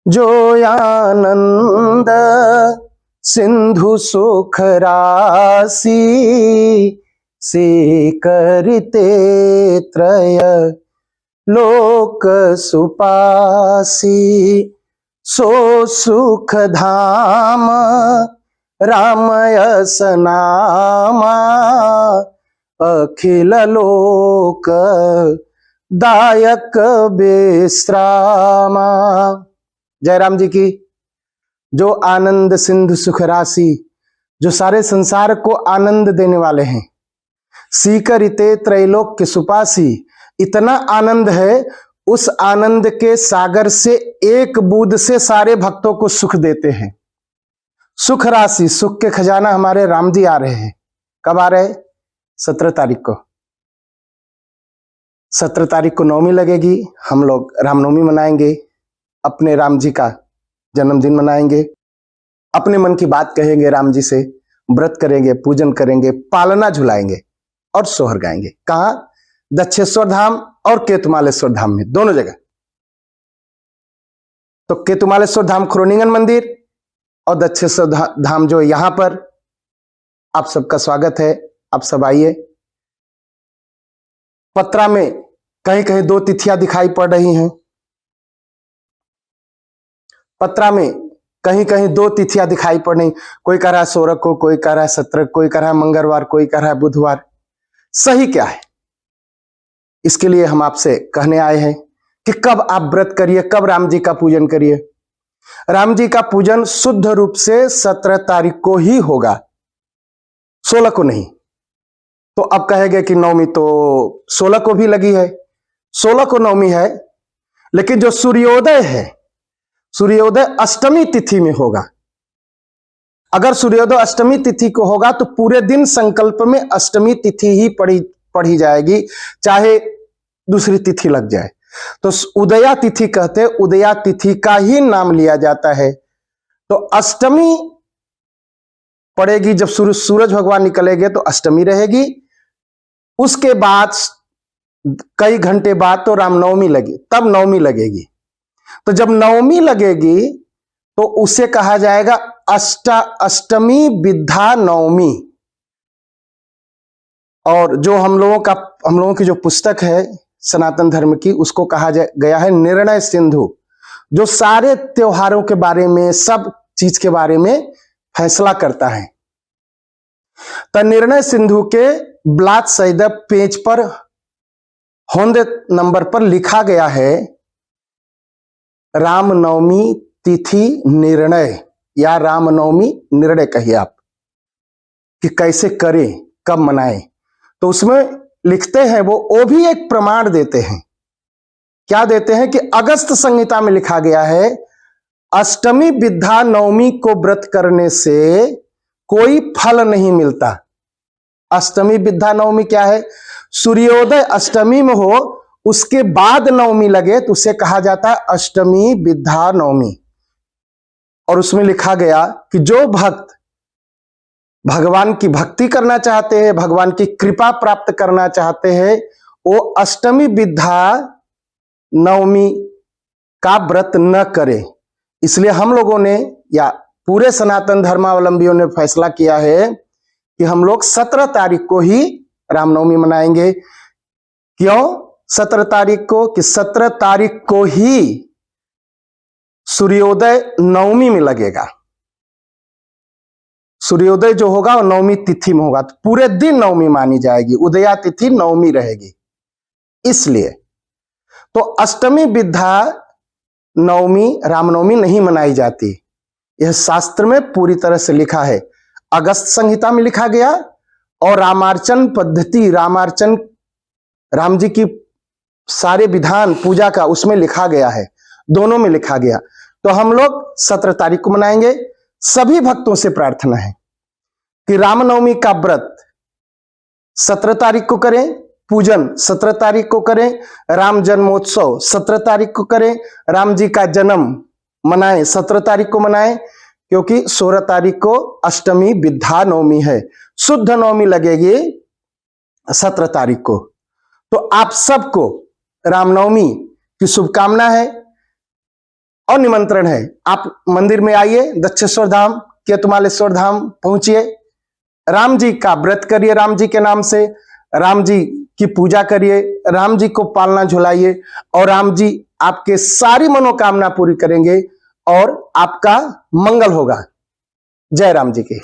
जो आनंद सिंधु सुख राशि, से करते त्रय लोक सुपासी। सो सुख धाम रामयस नामा, अखिल लोक दायक विश्रामा। जयराम जी की। जो आनंद सिंधु सुख राशि, जो सारे संसार को आनंद देने वाले हैं। सीकर इते त्रैलोक के सुपासी, इतना आनंद है, उस आनंद के सागर से एक बूंद से सारे भक्तों को सुख देते हैं। सुख राशि, सुख के खजाना हमारे राम जी आ रहे हैं। कब आ रहे? 17 तारीख को। 17 तारीख को नवमी लगेगी, हम लोग रामनवमी मनाएंगे, अपने राम जी का जन्मदिन मनाएंगे, अपने मन की बात कहेंगे राम जी से, व्रत करेंगे, पूजन करेंगे, पालना झुलाएंगे और सोहर गाएंगे। कहां? दक्षेश्वर धाम और केतुमालेश्वर धाम में, दोनों जगह। तो केतुमालेश्वर धाम ख्रोनिंगन मंदिर और दक्षेश्वर धाम जो यहां पर, आप सबका स्वागत है, आप सब आइए। पत्रा में कहीं कहीं 2 तिथियां दिखाई पड़ रही हैं। पत्रा में कहीं कहीं 2 तिथियां दिखाई पड़ रही, कोई कह रहा है 16 को, कोई कह रहा है 17, कोई कह रहा है मंगलवार, कोई कह रहा है बुधवार। सही क्या है? इसके लिए हम आपसे कहने आए हैं कि कब आप व्रत करिए, कब राम जी का पूजन करिए। राम जी का पूजन शुद्ध रूप से 17 तारीख को ही होगा, 16 को नहीं। तो अब कहेंगे कि नवमी तो 16 को भी लगी है, 16 को नवमी है, लेकिन जो सूर्योदय है, सूर्योदय अष्टमी तिथि में होगा। अगर सूर्योदय अष्टमी तिथि को होगा तो पूरे दिन संकल्प में अष्टमी तिथि ही पढ़ी जाएगी, चाहे दूसरी तिथि लग जाए। तो उदया तिथि कहते, उदया तिथि का ही नाम लिया जाता है। तो अष्टमी पड़ेगी, जब सूरज भगवान निकलेंगे तो अष्टमी रहेगी। उसके बाद कई घंटे बाद तो रामनवमी लगी, तब नवमी लगेगी। तो जब नवमी लगेगी तो उसे कहा जाएगा अष्टमी विद्या नवमी। और जो हम लोगों की जो पुस्तक है सनातन धर्म की, उसको कहा गया है निर्णय सिंधु, जो सारे त्योहारों के बारे में, सब चीज के बारे में फैसला करता है। तो निर्णय सिंधु के ब्लात सैद पेज पर होंदे नंबर पर लिखा गया है रामनवमी तिथि निर्णय, या रामनवमी निर्णय कहिए आप, कि कैसे करें, कब मनाएं। तो उसमें लिखते हैं वो भी एक प्रमाण देते हैं। क्या देते हैं? कि अगस्त संहिता में लिखा गया है अष्टमी विद्या नवमी को व्रत करने से कोई फल नहीं मिलता। अष्टमी विद्या नवमी क्या है? सूर्योदय अष्टमी में हो, उसके बाद नवमी लगे तो उसे कहा जाता है अष्टमी विद्या नवमी। और उसमें लिखा गया कि जो भक्त भगवान की भक्ति करना चाहते हैं, भगवान की कृपा प्राप्त करना चाहते हैं, वो अष्टमी विद्या नवमी का व्रत न करे। इसलिए हम लोगों ने, या पूरे सनातन धर्मावलंबियों ने फैसला किया है कि हम लोग 17 तारीख को ही रामनवमी मनाएंगे। क्यों 17 तारीख को? कि 17 तारीख को ही सूर्योदय नवमी में लगेगा। सूर्योदय जो होगा वो नवमी तिथि में होगा, तो पूरे दिन नवमी मानी जाएगी, उदया तिथि नवमी रहेगी। इसलिए तो अष्टमी विद्या नवमी रामनवमी नहीं मनाई जाती। यह शास्त्र में पूरी तरह से लिखा है, अगस्त संहिता में लिखा गया, और रामार्चन पद्धति, रामार्चन राम जी की सारे विधान पूजा का उसमें लिखा गया है, दोनों में लिखा गया। तो हम लोग 17 तारीख को मनाएंगे। सभी भक्तों से प्रार्थना है कि रामनवमी का व्रत 17 तारीख को करें, पूजन 17 तारीख को करें, राम जन्मोत्सव 17 तारीख को करें, राम जी का जन्म मनाएं 17 तारीख को मनाएं, क्योंकि 16 तारीख को अष्टमी विद्या नवमी है, शुद्ध नवमी लगेगी 17 तारीख को। तो आप सबको रामनवमी की शुभकामना है। और निमंत्रण है, आप मंदिर में आइए, दक्षेश्वर धाम, केतुमालेश्वर धाम पहुंचिए, राम जी का व्रत करिए, राम जी के नाम से राम जी की पूजा करिए, राम जी को पालना झुलाइए और राम जी आपके सारी मनोकामना पूरी करेंगे और आपका मंगल होगा। जय राम जी की।